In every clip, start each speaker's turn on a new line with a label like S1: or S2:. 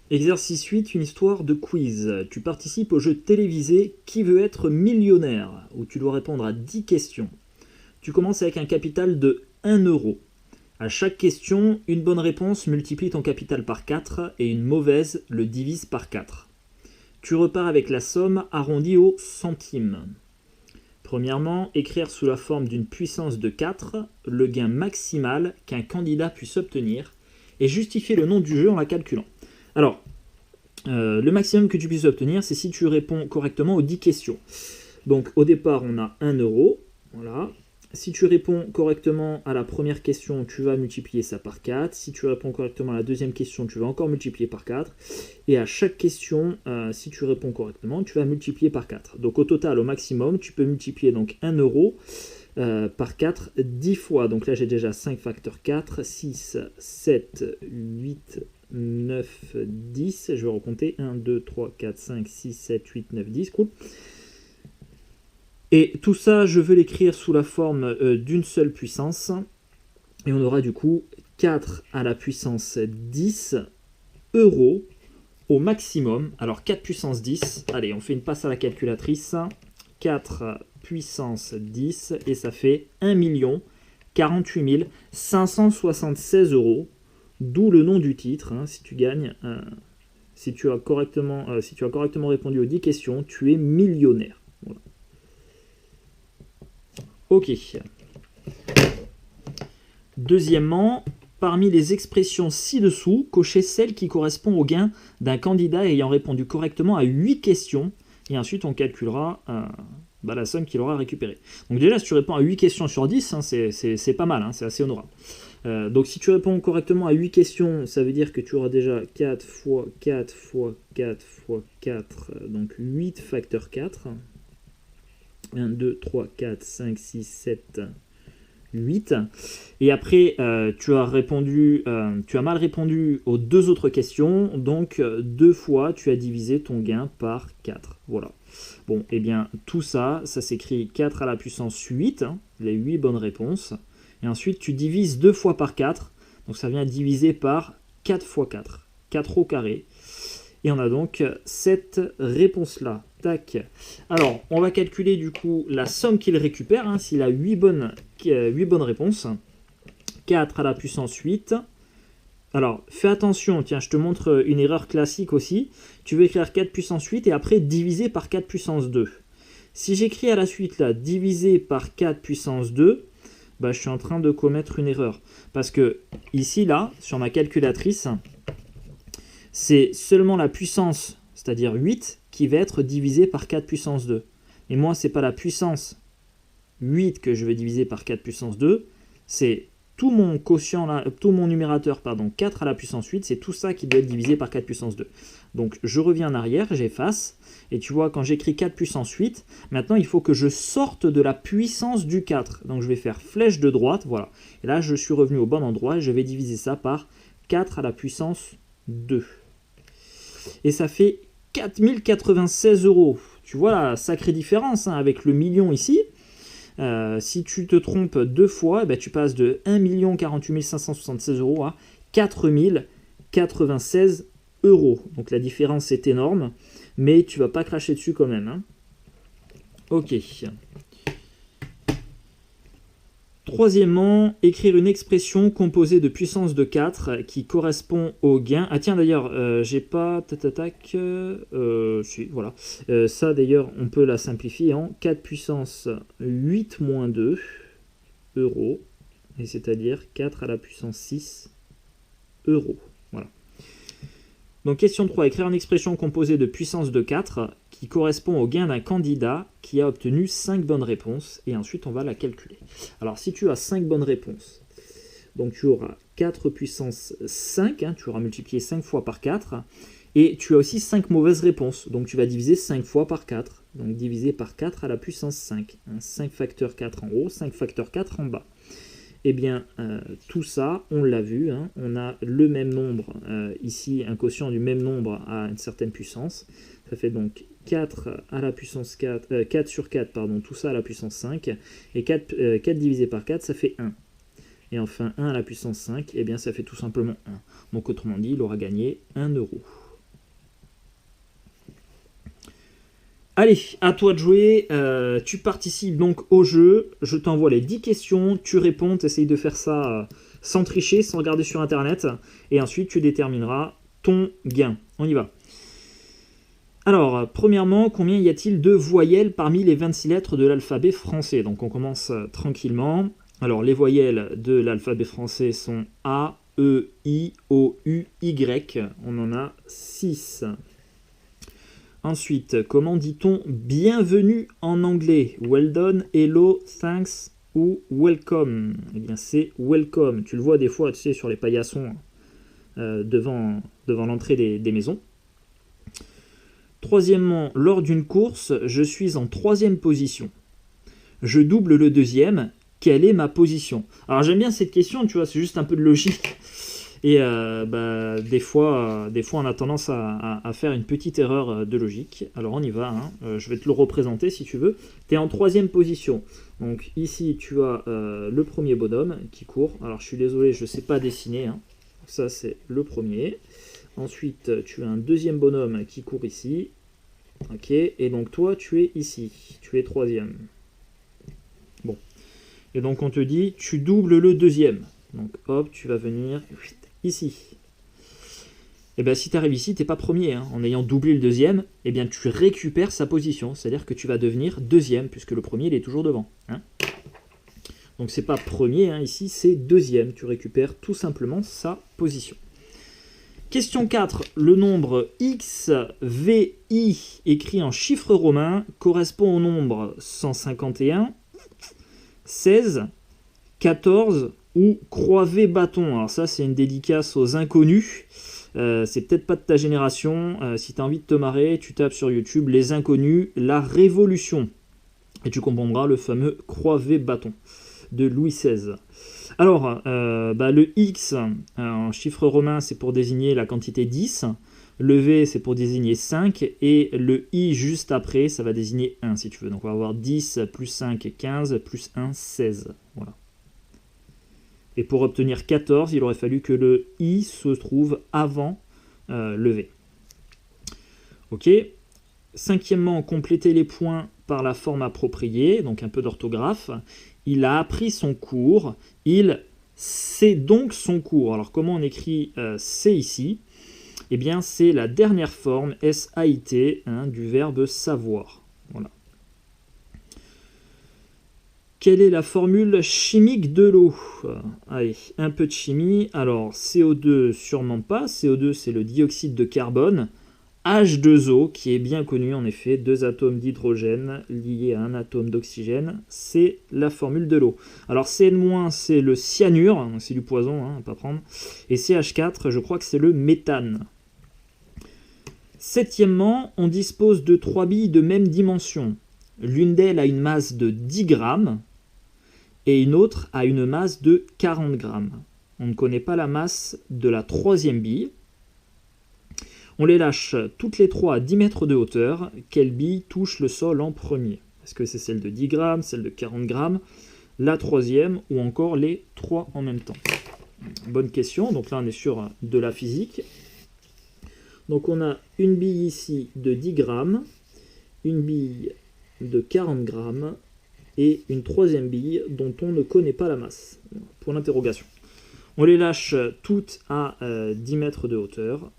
S1: Exercice 8, une histoire de quiz. Tu participes au jeu télévisé Qui veut être millionnaire où tu dois répondre à 10 questions. Tu commences avec un capital de 1 euro. À chaque question, une bonne réponse multiplie ton capital par 4 et une mauvaise le divise par 4. Tu repars avec la somme arrondie au centime. Premièrement, écrire sous la forme d'une puissance de 4 le gain maximal qu'un candidat puisse obtenir et justifier le nom du jeu en la calculant. Alors, le maximum que tu puisses obtenir, c'est si tu réponds correctement aux 10 questions. Donc, au départ, on a 1 euro. Voilà. Si tu réponds correctement à la première question, tu vas multiplier ça par 4. Si tu réponds correctement à la deuxième question, tu vas encore multiplier par 4. Et à chaque question, si tu réponds correctement, tu vas multiplier par 4. Donc, au total, au maximum, tu peux multiplier donc 1 euro par 4 10 fois. Donc là, j'ai déjà 5 facteurs 4, 6, 7, 8, 9, 10. Je vais recompter 1, 2, 3, 4, 5, 6, 7, 8, 9, 10. Cool. Et tout ça, je veux l'écrire sous la forme d'une seule puissance. Et on aura du coup 4 à la puissance 10 euros au maximum. Alors 4 puissance 10. Allez, on fait une passe à la calculatrice. 4 puissance 10. Et ça fait 1 48 576 euros. D'où le nom du titre. Si tu gagnes, si tu as correctement répondu aux 10 questions, tu es millionnaire. Voilà. Ok. Deuxièmement, parmi les expressions ci-dessous, cochez celle qui correspond au gain d'un candidat ayant répondu correctement à 8 questions. Et ensuite, on calculera la somme qu'il aura récupérée. Donc déjà, si tu réponds à 8 questions sur 10, c'est pas mal, c'est assez honorable. Donc si tu réponds correctement à 8 questions, ça veut dire que tu auras déjà 4 fois 4 fois 4 fois 4, donc 8 facteur 4. 1, 2, 3, 4, 5, 6, 7, 8. Et après, tu as mal répondu aux 2 autres questions, donc 2 fois, tu as divisé ton gain par 4. Voilà. Bon, et bien, tout ça, ça s'écrit 4 à la puissance 8, les 8 bonnes réponses. Et ensuite, tu divises 2 fois par 4, donc ça vient diviser par 4 fois 4, 4 au carré. Et on a donc cette réponse-là. Tac. Alors, on va calculer du coup la somme qu'il récupère, s'il a 8 bonnes réponses. 4 à la puissance 8. Alors, fais attention, tiens, je te montre une erreur classique aussi. Tu veux écrire 4 puissance 8 et après diviser par 4 puissance 2. Si j'écris à la suite là, divisé par 4 puissance 2, je suis en train de commettre une erreur. Parce que ici, là, sur ma calculatrice, c'est seulement la puissance, c'est-à-dire 8, qui va être divisée par 4 puissance 2. Et moi, ce n'est pas la puissance 8 que je vais diviser par 4 puissance 2, c'est tout mon quotient, là, tout mon numérateur, 4 à la puissance 8, c'est tout ça qui doit être divisé par 4 puissance 2. Donc je reviens en arrière, j'efface, et tu vois, quand j'écris 4 puissance 8, maintenant il faut que je sorte de la puissance du 4. Donc je vais faire flèche de droite, voilà. Et là, je suis revenu au bon endroit, et je vais diviser ça par 4 à la puissance 2. Et ça fait 4096 euros. Tu vois la sacrée différence avec le million ici. Si tu te trompes 2 fois, tu passes de 1 48 576 euros à 4096 euros. Donc la différence est énorme, mais tu vas pas cracher dessus quand même. Ok. Troisièmement, écrire une expression composée de puissance de 4 qui correspond au gain. Ah tiens d'ailleurs, j'ai pas... si, voilà. Ça d'ailleurs, on peut la simplifier en 4 puissance 8 moins 2 euros. Et c'est-à-dire 4 à la puissance 6 euros. Voilà. Donc question 3, écrire une expression composée de puissance de 4 qui correspond au gain d'un candidat qui a obtenu 5 bonnes réponses, et ensuite on va la calculer. Alors si tu as 5 bonnes réponses, donc tu auras 4 puissance 5, tu auras multiplié 5 fois par 4, et tu as aussi 5 mauvaises réponses, donc tu vas diviser 5 fois par 4, donc diviser par 4 à la puissance 5, 5 facteur 4 en haut, 5 facteur 4 en bas. Eh bien, tout ça, on l'a vu, on a le même nombre, ici, un quotient du même nombre à une certaine puissance. Ça fait donc 4 à la puissance 4, 4 sur 4, pardon, tout ça à la puissance 5. Et 4 divisé par 4, ça fait 1. Et enfin, 1 à la puissance 5, eh bien, ça fait tout simplement 1. Donc, autrement dit, il aura gagné 1 euro. Allez, à toi de jouer. Tu participes donc au jeu. Je t'envoie les 10 questions. Tu réponds. Tu essayes de faire ça sans tricher, sans regarder sur Internet. Et ensuite, tu détermineras ton gain. On y va. Alors, premièrement, combien y a-t-il de voyelles parmi les 26 lettres de l'alphabet français? Donc, on commence tranquillement. Alors, les voyelles de l'alphabet français sont A, E, I, O, U, Y. On en a 6. Ensuite, comment dit-on bienvenue en anglais? Well done, hello, thanks ou welcome? Eh bien, c'est welcome. Tu le vois des fois, tu sais, sur les paillassons devant l'entrée des maisons. Troisièmement, lors d'une course, je suis en 3e position. Je double le 2e. Quelle est ma position? Alors, j'aime bien cette question, tu vois, c'est juste un peu de logique. Et des fois, on a tendance à faire une petite erreur de logique. Alors, on y va. Hein. Je vais te le représenter si tu veux. Tu es en 3e position. Donc, ici, tu as le premier bonhomme qui court. Alors, je suis désolé, je ne sais pas dessiner. Hein. Ça, c'est le premier. Ensuite, tu as un 2e bonhomme qui court ici. Ok, et donc toi, tu es ici. Tu es 3e. Bon. Et donc, on te dit, tu doubles le 2e. Donc, hop, tu vas venir ici. Et bien, si tu arrives ici, tu n'es pas premier. Hein. En ayant doublé le 2e, eh bien, tu récupères sa position. C'est-à-dire que tu vas devenir 2e, puisque le premier, il est toujours devant. Hein. Donc, c'est pas premier, hein. Ici, c'est 2e. Tu récupères tout simplement sa position. Question 4. Le nombre XVI écrit en chiffres romains correspond au nombre 151, 16, 14 ou croix V bâton. Alors ça, c'est une dédicace aux inconnus. C'est peut-être pas de ta génération. Si tu as envie de te marrer, tu tapes sur YouTube les inconnus, la révolution. Et tu comprendras le fameux croix V bâton de Louis XVI. Alors, le X en chiffre romain, c'est pour désigner la quantité 10. Le V, c'est pour désigner 5. Et le I juste après, ça va désigner 1, si tu veux. Donc, on va avoir 10 plus 5, 15, plus 1, 16. Voilà. Et pour obtenir 14, il aurait fallu que le I se trouve avant le V. Ok. Cinquièmement, compléter les points par la forme appropriée, donc un peu d'orthographe. Il a appris son cours, il sait donc son cours. Alors comment on écrit c'est ici? Eh bien c'est la dernière forme, S-A-I-T, hein, du verbe savoir. Voilà. Quelle est la formule chimique de l'eau? Allez, un peu de chimie. Alors CO2, sûrement pas. CO2, c'est le dioxyde de carbone. H2O, qui est bien connu en effet, 2 atomes d'hydrogène liés à un atome d'oxygène, c'est la formule de l'eau. Alors Cn-, c'est le cyanure, c'est du poison, hein, à pas prendre, et CH4, je crois que c'est le méthane. Septièmement, on dispose de 3 billes de même dimension. L'une d'elles a une masse de 10 grammes, et une autre a une masse de 40 grammes. On ne connaît pas la masse de la 3e bille. On les lâche toutes les 3 à 10 mètres de hauteur. Quelle bille touche le sol en premier? Est-ce que c'est celle de 10 grammes, celle de 40 grammes, la 3e ou encore les 3 en même temps? Bonne question. Donc là, on est sur de la physique. Donc on a une bille ici de 10 grammes, une bille de 40 grammes et une 3e bille dont on ne connaît pas la masse. Pour l'interrogation. On les lâche toutes à 10 mètres de hauteur.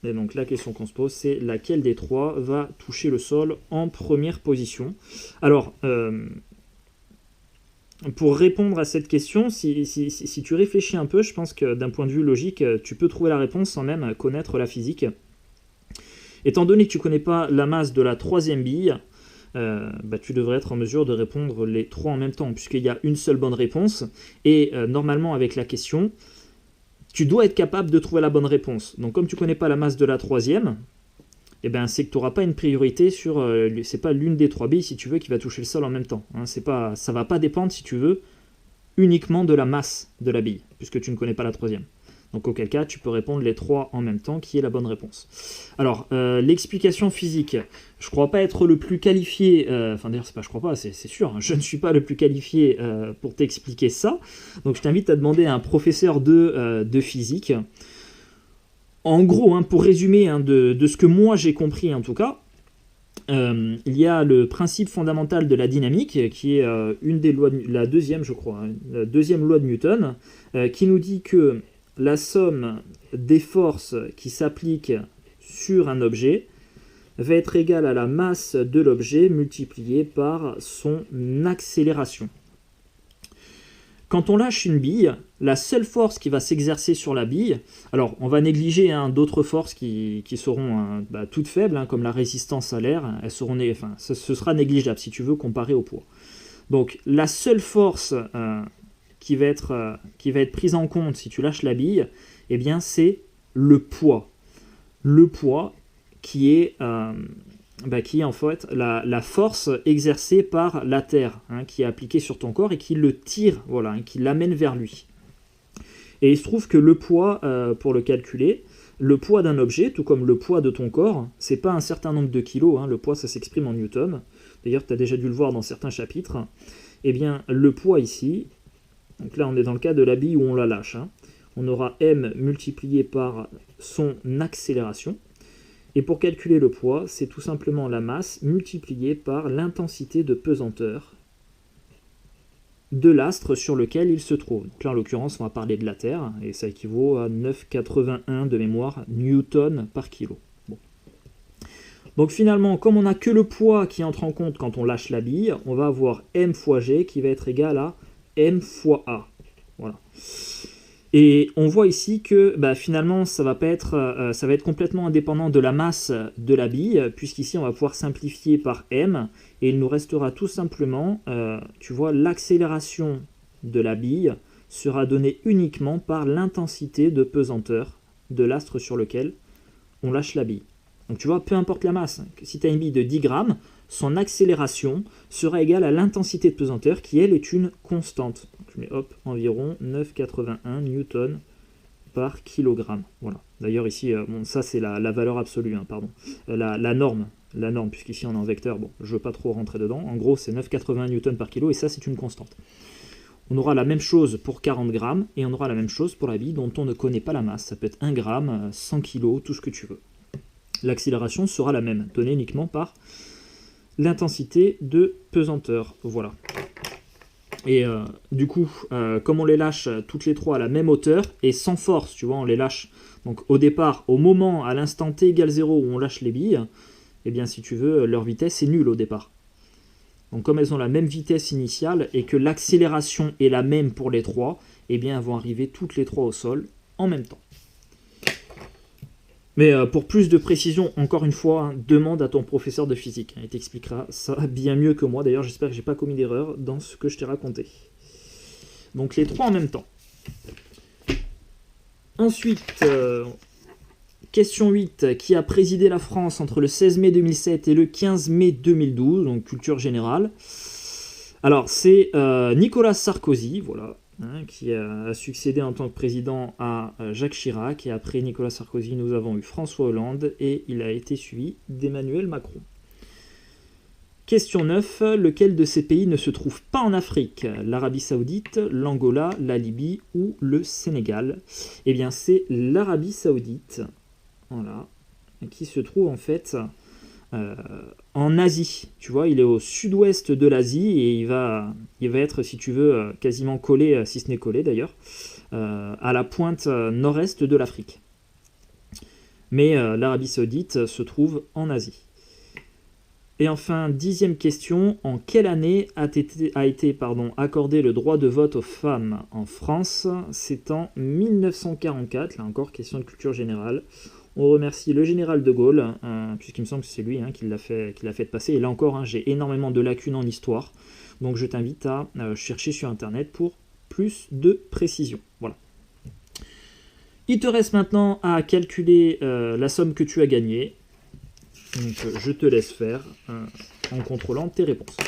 S1: Et donc la question qu'on se pose, c'est laquelle des 3 va toucher le sol en première position? Alors, pour répondre à cette question, si tu réfléchis un peu, je pense que d'un point de vue logique, tu peux trouver la réponse sans même connaître la physique. Étant donné que tu ne connais pas la masse de la 3e bille, tu devrais être en mesure de répondre les 3 en même temps, puisqu'il y a une seule bonne réponse. Et normalement, avec la question, tu dois être capable de trouver la bonne réponse. Donc comme tu ne connais pas la masse de la 3e, eh ben, c'est que tu n'auras pas une priorité sur... c'est pas l'une des 3 billes, si tu veux, qui va toucher le sol en même temps. Hein, ça ne va pas dépendre, si tu veux, uniquement de la masse de la bille, puisque tu ne connais pas la 3e. Donc auquel cas, tu peux répondre les 3 en même temps, qui est la bonne réponse. Alors, l'explication physique, je ne crois pas être le plus qualifié, d'ailleurs, je crois pas, c'est sûr, hein, je ne suis pas le plus qualifié pour t'expliquer ça. Donc je t'invite à demander à un professeur de physique. En gros, hein, pour résumer, hein, de ce que moi j'ai compris en tout cas, il y a le principe fondamental de la dynamique, qui est une des lois, la deuxième, je crois, hein, la deuxième loi de Newton, qui nous dit que la somme des forces qui s'appliquent sur un objet va être égale à la masse de l'objet multipliée par son accélération. Quand on lâche une bille, la seule force qui va s'exercer sur la bille, alors on va négliger d'autres forces qui seront toutes faibles, comme la résistance à l'air, elles seront, ce sera négligeable si tu veux comparer au poids. Donc la seule force qui va être prise en compte si tu lâches la bille, eh bien c'est le poids. Le poids qui est en fait la force exercée par la Terre, qui est appliquée sur ton corps et qui le tire, voilà, qui l'amène vers lui. Et il se trouve que le poids, pour le calculer, le poids d'un objet, tout comme le poids de ton corps, c'est pas un certain nombre de kilos, le poids ça s'exprime en newton, d'ailleurs tu as déjà dû le voir dans certains chapitres, eh bien le poids ici, donc là on est dans le cas de la bille où on la lâche, on aura m multiplié par son accélération. Et pour calculer le poids, c'est tout simplement la masse multipliée par l'intensité de pesanteur de l'astre sur lequel il se trouve. Donc là, en l'occurrence, on va parler de la Terre, et ça équivaut à 9,81 de mémoire newton par kilo. Bon. Donc finalement, comme on n'a que le poids qui entre en compte quand on lâche la bille, on va avoir m fois g qui va être égal à m fois a. Voilà. Et on voit ici que finalement ça va être complètement indépendant de la masse de la bille, puisqu'ici on va pouvoir simplifier par m, et il nous restera tout simplement, tu vois, l'accélération de la bille sera donnée uniquement par l'intensité de pesanteur de l'astre sur lequel on lâche la bille. Donc tu vois, peu importe la masse, si tu as une bille de 10 grammes, son accélération sera égale à l'intensité de pesanteur qui, elle, est une constante. Donc, je mets environ 9,81 newton par kilogramme. Voilà. D'ailleurs, ici, ça c'est la valeur absolue, pardon. La norme, puisqu'ici on est en vecteur, je ne veux pas trop rentrer dedans. En gros, c'est 9,81 newton par kilo, et ça, c'est une constante. On aura la même chose pour 40 grammes, et on aura la même chose pour la bille dont on ne connaît pas la masse. Ça peut être 1 gramme, 100 kilos, tout ce que tu veux. L'accélération sera la même, donnée uniquement par l'intensité de pesanteur. Voilà. Et du coup, comme on les lâche toutes les trois à la même hauteur et sans force, tu vois, on les lâche. Donc au départ, au moment, à l'instant t égale 0 où on lâche les billes, eh bien si tu veux, leur vitesse est nulle au départ. Donc comme elles ont la même vitesse initiale et que l'accélération est la même pour les trois, eh bien elles vont arriver toutes les trois au sol en même temps. Mais pour plus de précision, encore une fois, demande à ton professeur de physique. Il t'expliquera ça bien mieux que moi. D'ailleurs, j'espère que je n'ai pas commis d'erreur dans ce que je t'ai raconté. Donc les trois en même temps. Ensuite, question 8. Qui a présidé la France entre le 16 mai 2007 et le 15 mai 2012 ? Donc culture générale. Alors, c'est Nicolas Sarkozy, voilà. Qui a succédé en tant que président à Jacques Chirac, et après Nicolas Sarkozy nous avons eu François Hollande, et il a été suivi d'Emmanuel Macron. Question 9, lequel de ces pays ne se trouve pas en Afrique ? L'Arabie Saoudite, l'Angola, la Libye ou le Sénégal ? Eh bien c'est l'Arabie Saoudite, voilà, qui se trouve en fait en Asie, tu vois, il est au sud-ouest de l'Asie et il va être, si tu veux, quasiment collé, si ce n'est collé d'ailleurs, à la pointe nord-est de l'Afrique. Mais l'Arabie Saoudite se trouve en Asie. Et enfin, 10e question, en quelle année a été accordé le droit de vote aux femmes en France ? C'est en 1944, là encore, question de culture générale. On remercie le général de Gaulle, puisqu'il me semble que c'est lui qui l'a fait passer. Et là encore, j'ai énormément de lacunes en histoire. Donc je t'invite à chercher sur Internet pour plus de précision. Voilà. Il te reste maintenant à calculer la somme que tu as gagnée. Donc je te laisse faire en contrôlant tes réponses.